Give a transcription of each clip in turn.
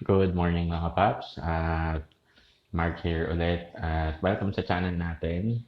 Good morning mga paps. Mark here ulit. At welcome sa channel natin.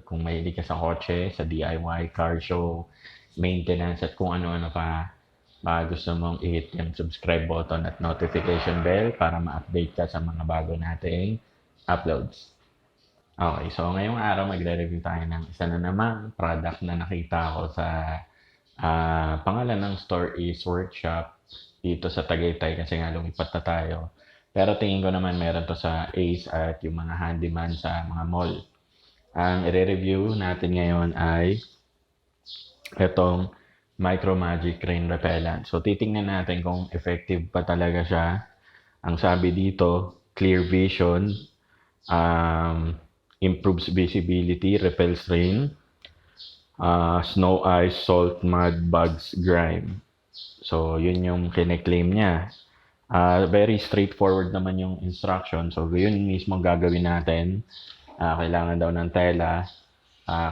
Kung mahilig ka sa kotse, sa DIY, car show, maintenance at kung ano-ano pa, baka gusto mong i-hit yung subscribe button at notification bell para ma-update ka sa mga bago nating uploads. Okay, so ngayong araw magre-review tayo ng isa na namang product na nakita ko sa pangalan ng store is Workshop dito sa Tagaytay kasi nga lumipat na tayo. Pero tingin ko naman meron to sa Ace at yung mga handyman sa mga mall. Ang i-review natin ngayon ay itong Micro Magic Rain Repellent. So titingnan natin kung effective pa talaga siya. Ang sabi dito, clear vision, improves visibility, repels rain, snow, ice, salt, mud, bugs, grime. So, yun yung kine-claim niya. Very straightforward naman yung instruction. So, yun mismo gagawin natin. Kailangan daw ng tela,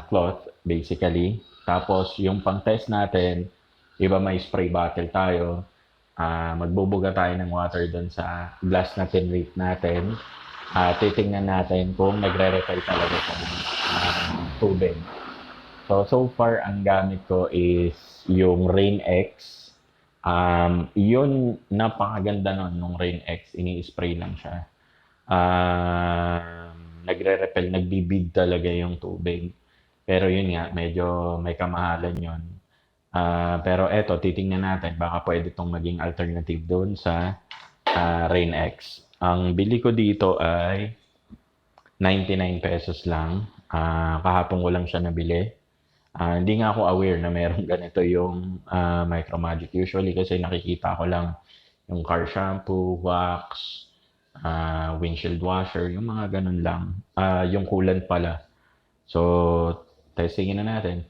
cloth, basically. Tapos, yung pang-test natin, iba may spray bottle tayo. Magbubuga tayo ng water dun sa glass na tinrate natin. Titingnan natin kung nagre-repel talaga sa tubig. So far, ang gamit ko is yung Rain X. Yun, napakaganda nun, nung Rain X. Ini-spray lang siya. Nagre-repel, nagbibid talaga yung tubig. Pero yun nga, medyo may kamahalan yun. Pero eto, titingnan natin, baka pwede itong maging alternative doon sa Rain X. Ang bili ko dito ay 99 pesos lang. Kahapon ko lang siya nabili. Hindi nga ako aware na meron ganito yung Micro Magic usually kasi nakikita ko lang yung car shampoo, wax, windshield washer, yung mga ganun lang. Yung coolant pala. So, testingin na natin.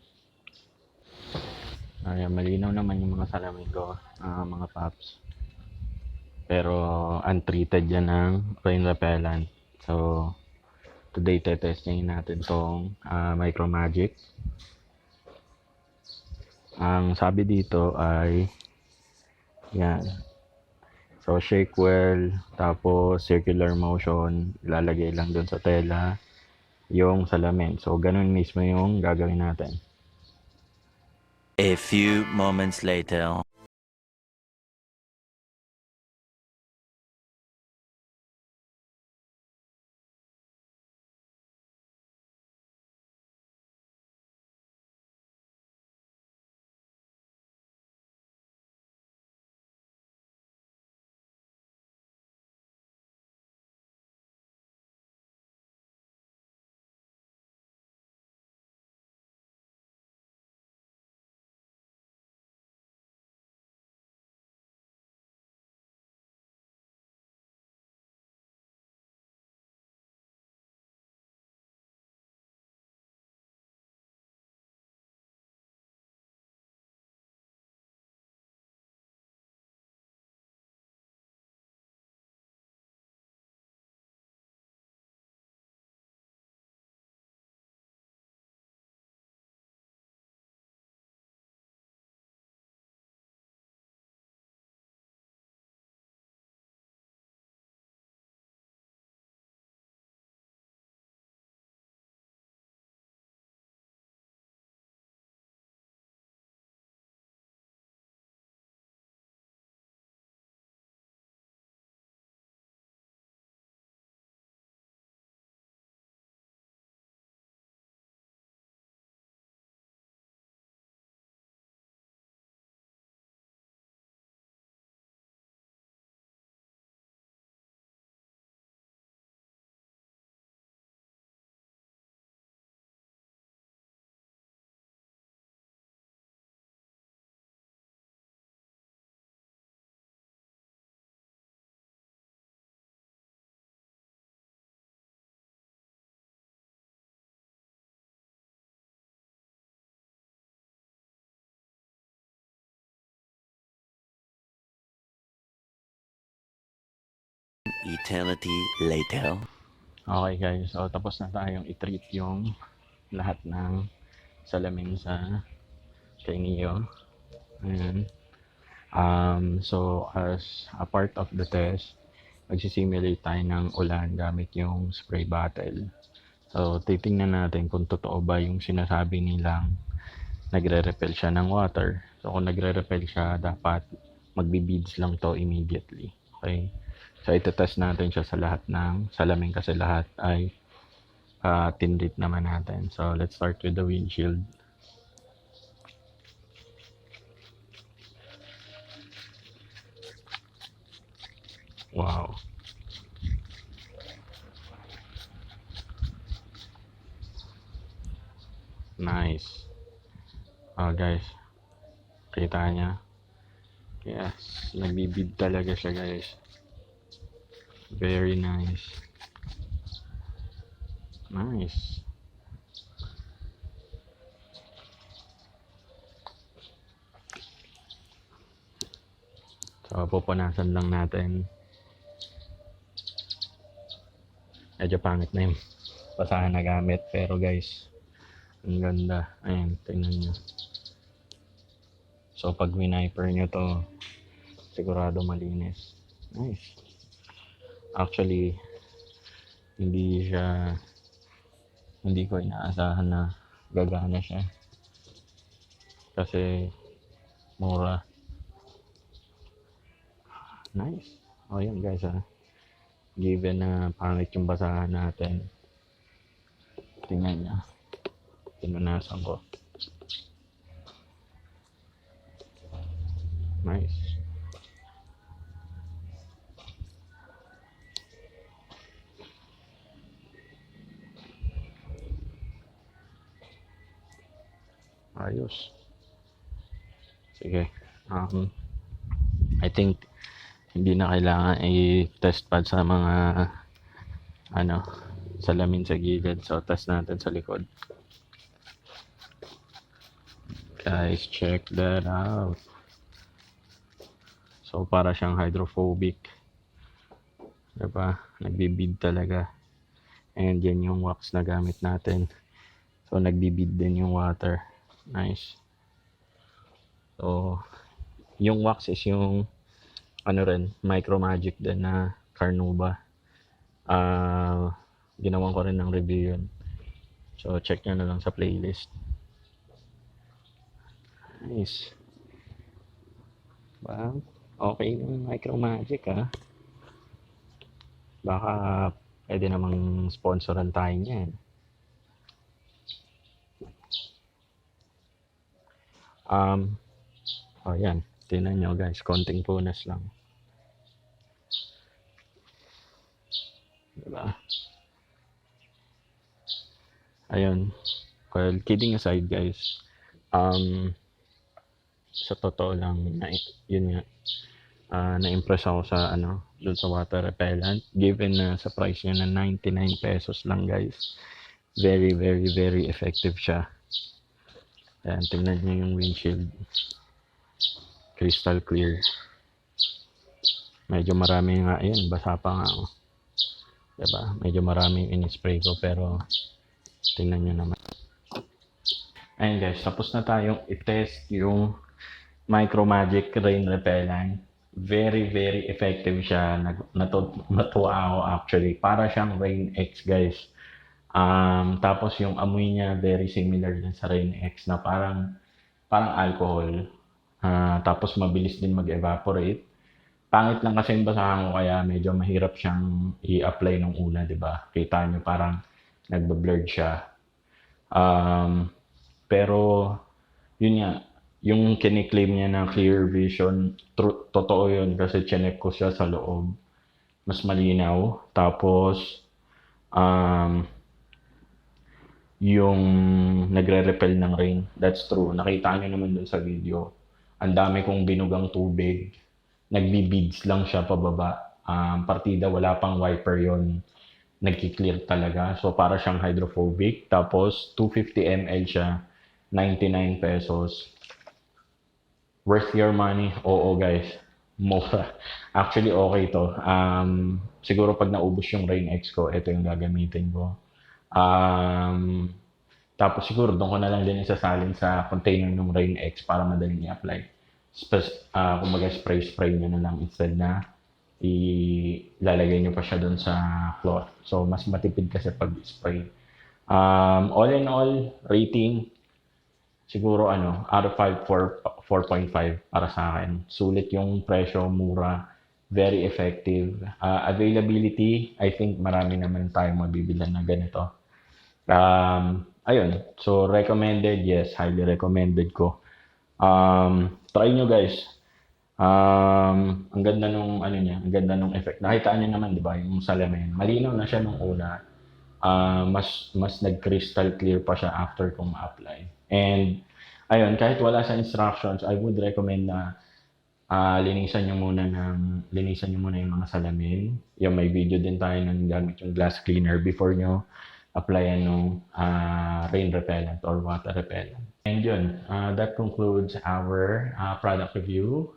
Ayan, malinaw naman yung mga salamin ko, mga paps. Pero untreated yan ng rain repellent. So, today testingin natin tong Micro Magic. Ang sabi dito ay yan. So shake well, tapos circular motion, ilalagay lang dun sa tela yung salamin. So ganun mismo yung gagawin natin. A few moments later. Eternity later. Okay guys, so tapos na tayong i-treat yung lahat ng salamin sa kay Neo. Ayan. So as a part of the test, magsisimulate tayo ng ulan gamit yung spray bottle. So titingnan natin kung totoo ba yung sinasabi nilang nagre-repel siya ng water. So kung nagre-repel siya, dapat magbe-beads lang to immediately. Okay? So itetest natin siya sa lahat ng salamin kasi lahat ay tinrit naman natin. So let's start with the windshield. Wow. Nice. Oh guys, kita niya. Yes, nagbibid talaga siya guys. Very nice. Nice. So pupunasan lang natin. Medyo pangit na yung basahan na gamit. Pero guys, ang ganda. Ayan, tingnan nyo. So pag winiper nyo to, sigurado malinis. Nice. Actually, hindi ko inaasahan na gagana siya. Kasi mura. Nice. O yan guys ha. Given na pangit yung basahan natin. Tingnan nyo. Pinunasan ko. Nice. Ayos. Sige. I think hindi na kailangan i-test pad sa mga salamin sa gilid. So test natin sa likod. Guys, check that out. So para siyang hydrophobic. Diba? Nagbibid talaga. And yan yung wax na gamit natin. So nagbibid din yung water. Nice. So yung wax is yung Micro Magic din na Carnauba. Ginawan ko rin ng review yun. So check nyo na lang sa playlist. Nice. Wow. Okay yung Micro Magic ha. Baka pwede namang sponsoran tayo niyan. Yan. Tingnan nyo guys. Konting punas lang. Diba? Ayun. Well, kidding aside guys. Sa totoo lang, yun nga. Na-impress ako sa dun sa water repellent. Given na sa price niya na 99 pesos lang guys. Very, very, very effective siya. Ayan, tingnan nyo yung windshield. Crystal clear. Medyo marami nga, ayan, basa pa nga ako. Diba? Medyo marami yung in-spray ko, pero tingnan nyo naman. Ayan guys, tapos na tayong i-test yung Micro Magic Rain Repellent. Very, very effective siya. Natuwa ako actually. Para siyang Rain X guys. Tapos yung amoy niya very similar din sa Rain X na parang alcohol. Tapos mabilis din mag-evaporate. Pangit lang kasi yung basahan ko kaya medyo mahirap siyang i-apply ng una, 'di ba? Kita niyo parang nagbe-blurred siya. Pero yun nga, yung kiniklaim niya na clear vision, totoo yun kasi chinek ko siya sa loob. Mas malinaw. Tapos yung nagre-repel ng rain. That's true. Nakita nyo naman dun sa video. Ang dami kong binugang tubig. Nagbi-beads lang siya pababa. Partida, wala pang wiper yon. Nagki-clear talaga. So, para siyang hydrophobic. Tapos, 250 ml siya. 99 pesos. Worth your money? Oo, guys. Mura. Actually, okay to. Siguro pag naubos yung Rain X ko, ito yung gagamitin ko. Tapos siguro doon ko na lang din isasalin sa container ng Rain X para madaling i-apply. kumbaga spray nyo na lang instead na ilalagay nyo pa siya doon sa cloth. So, mas matipid kasi pag-spray. All in all, rating, siguro out of 5, 4.5 para sa akin. Sulit yung presyo, mura, very effective. Availability, I think marami naman tayong mabibilan na ganito. Ayun, so recommended, yes, highly recommended ko. Try nyo guys. Ang ganda nung niya, ang ganda nung effect. Nakita niyo naman, 'di ba, yung salamin. Malinaw na siya nung una. Mas nag-crystal clear pa siya after kong ma-apply. And ayun, kahit wala sa instructions, I would recommend na linisan niyo muna yung mga salamin. Yung may video din tayo ng gamit yung glass cleaner before nyo applyan ng rain repellent or water repellent. And yun, that concludes our product review.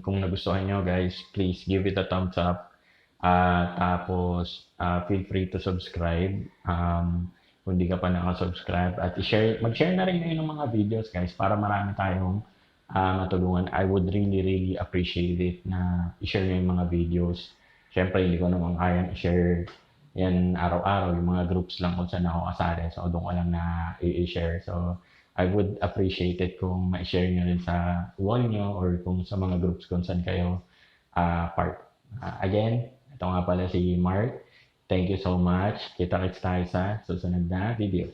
Kung nagustuhan nyo guys, please give it a thumbs up. Tapos, feel free to subscribe. Kung di ka pa nakasubscribe. At mag-share na rin ng mga videos guys para marami tayong matulungan. I would really appreciate it na i-share nyo yung mga videos. Siyempre, hindi ko naman kayang i-share yan araw-araw. Yung mga groups lang kung saan ako kasali. So, doon ko lang na i-share. So, I would appreciate it kung ma-share nyo rin sa wall nyo or kung sa mga groups kung saan kayo part. Again, ito nga pala si Mark. Thank you so much. Kita-kits tayo sa susunod na video.